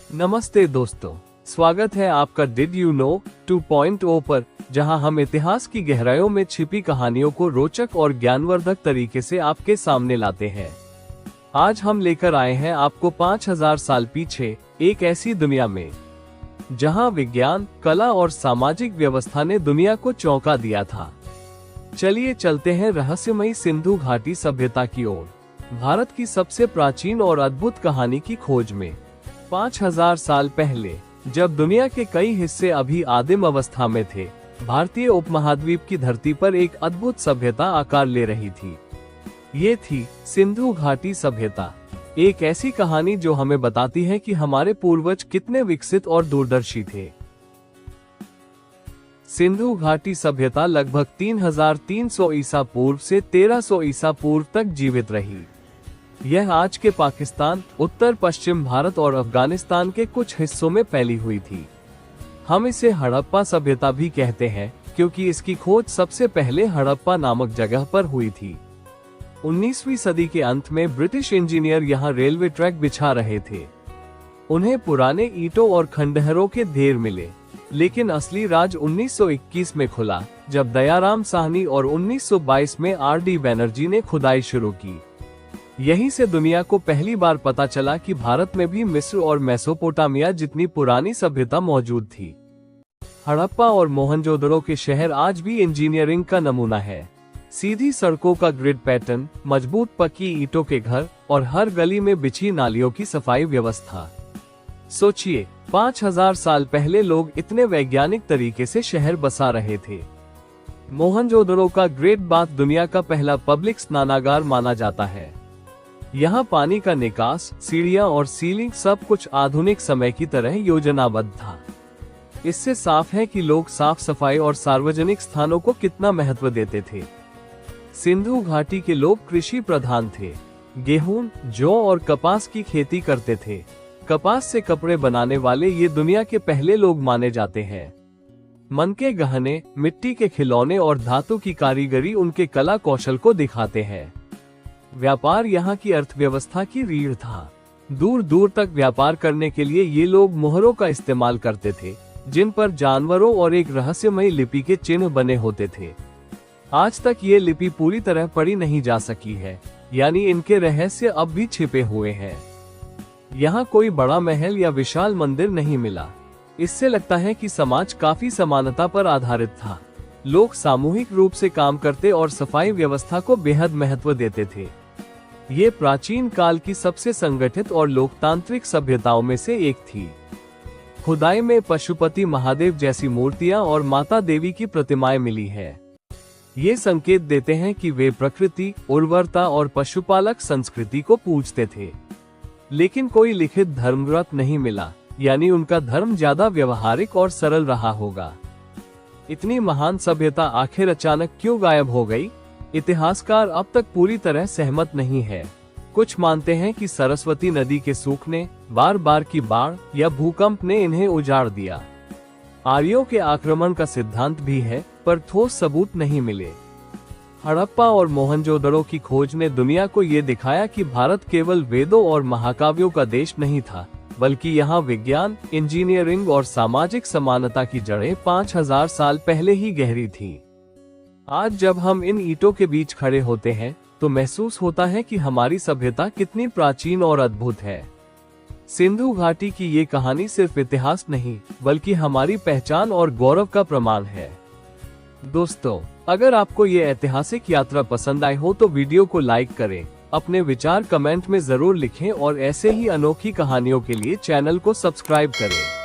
नमस्ते दोस्तों, स्वागत है आपका डिड यू नो 2.0 पर, जहां हम इतिहास की गहराइयों में छिपी कहानियों को रोचक और ज्ञानवर्धक तरीके से आपके सामने लाते हैं। आज हम लेकर आए हैं आपको 5000 साल पीछे एक ऐसी दुनिया में जहां विज्ञान, कला और सामाजिक व्यवस्था ने दुनिया को चौंका दिया था। चलिए चलते हैं रहस्यमयी सिंधु घाटी सभ्यता की ओर, भारत की सबसे प्राचीन और अद्भुत कहानी की खोज में। 5000 साल पहले, जब दुनिया के कई हिस्से अभी आदिम अवस्था में थे, भारतीय उपमहाद्वीप की धरती पर एक अद्भुत सभ्यता आकार ले रही थी। ये थी सिंधु घाटी सभ्यता, एक ऐसी कहानी जो हमें बताती है कि हमारे पूर्वज कितने विकसित और दूरदर्शी थे। सिंधु घाटी सभ्यता लगभग 3300 ईसा पूर्व से 1300 ईसा पूर्व तक जीवित रही। यह आज के पाकिस्तान, उत्तर पश्चिम भारत और अफगानिस्तान के कुछ हिस्सों में फैली हुई थी। हम इसे हड़प्पा सभ्यता भी कहते हैं क्योंकि इसकी खोज सबसे पहले हड़प्पा नामक जगह पर हुई थी। 19वीं सदी के अंत में ब्रिटिश इंजीनियर यहाँ रेलवे ट्रैक बिछा रहे थे। उन्हें पुराने ईंटों और खंडहरों के ढेर मिले, लेकिन असली राज 1921 में खुला, जब दयाराम साहनी और 1922 में आर.डी. बनर्जी ने खुदाई शुरू की। यहीं से दुनिया को पहली बार पता चला कि भारत में भी मिस्र और मेसोपोटामिया जितनी पुरानी सभ्यता मौजूद थी। हड़प्पा और मोहनजोदड़ो के शहर आज भी इंजीनियरिंग का नमूना है। सीधी सड़कों का ग्रिड पैटर्न, मजबूत पक्की ईंटों के घर और हर गली में बिछी नालियों की सफाई व्यवस्था। सोचिए, 5000 साल पहले लोग इतने वैज्ञानिक तरीके से शहर बसा रहे थे। मोहनजोदड़ो का ग्रेट बाथ दुनिया का पहला पब्लिक स्नानागार माना जाता है। यहाँ पानी का निकास, सीढ़ियाँ और सीलिंग सब कुछ आधुनिक समय की तरह योजनाबद्ध था। इससे साफ है कि लोग साफ सफाई और सार्वजनिक स्थानों को कितना महत्व देते थे। सिंधु घाटी के लोग कृषि प्रधान थे। गेहूं, जौ और कपास की खेती करते थे। कपास से कपड़े बनाने वाले ये दुनिया के पहले लोग माने जाते हैं। मन के गहने, मिट्टी के खिलौने और धातु की कारीगरी उनके कला कौशल को दिखाते हैं। व्यापार यहाँ की अर्थव्यवस्था की रीढ़ था। दूर दूर तक व्यापार करने के लिए ये लोग मोहरों का इस्तेमाल करते थे, जिन पर जानवरों और एक रहस्यमयी लिपि के चिन्ह बने होते थे। आज तक ये लिपि पूरी तरह पढ़ी नहीं जा सकी है, यानी इनके रहस्य अब भी छिपे हुए हैं। यहाँ कोई बड़ा महल या विशाल मंदिर नहीं मिला। इससे लगता है कि समाज काफी समानता पर आधारित था। लोग सामूहिक रूप से काम करते और सफाई व्यवस्था को बेहद महत्व देते थे। ये प्राचीन काल की सबसे संगठित और लोकतांत्रिक सभ्यताओं में से एक थी। खुदाई में पशुपति महादेव जैसी मूर्तियां और माता देवी की प्रतिमाएं मिली है। ये संकेत देते हैं कि वे प्रकृति, उर्वरता और पशुपालक संस्कृति को पूजते थे। लेकिन कोई लिखित धर्मग्रंथ नहीं मिला, यानी उनका धर्म ज्यादा व्यवहारिक और सरल रहा होगा। इतनी महान सभ्यता आखिर अचानक क्यों गायब हो गई? इतिहासकार अब तक पूरी तरह सहमत नहीं है। कुछ मानते हैं कि सरस्वती नदी के सूखने, बार बार की बाढ़ या भूकंप ने इन्हें उजाड़ दिया। आर्यों के आक्रमण का सिद्धांत भी है, पर ठोस सबूत नहीं मिले। हड़प्पा और मोहनजोदड़ो की खोज ने दुनिया को ये दिखाया कि भारत केवल वेदों और महाकाव्यों का देश नहीं था, बल्कि यहाँ विज्ञान, इंजीनियरिंग और सामाजिक समानता की जड़ें 5000 साल पहले ही गहरी थीं। आज जब हम इन ईंटों के बीच खड़े होते हैं, तो महसूस होता है कि हमारी सभ्यता कितनी प्राचीन और अद्भुत है। सिंधु घाटी की ये कहानी सिर्फ इतिहास नहीं, बल्कि हमारी पहचान और गौरव का प्रमाण है। दोस्तों, अगर आपको ये ऐतिहासिक यात्रा पसंद आई हो तो वीडियो को लाइक करें, अपने विचार कमेंट में जरूर लिखें और ऐसे ही अनोखी कहानियों के लिए चैनल को सब्सक्राइब करें।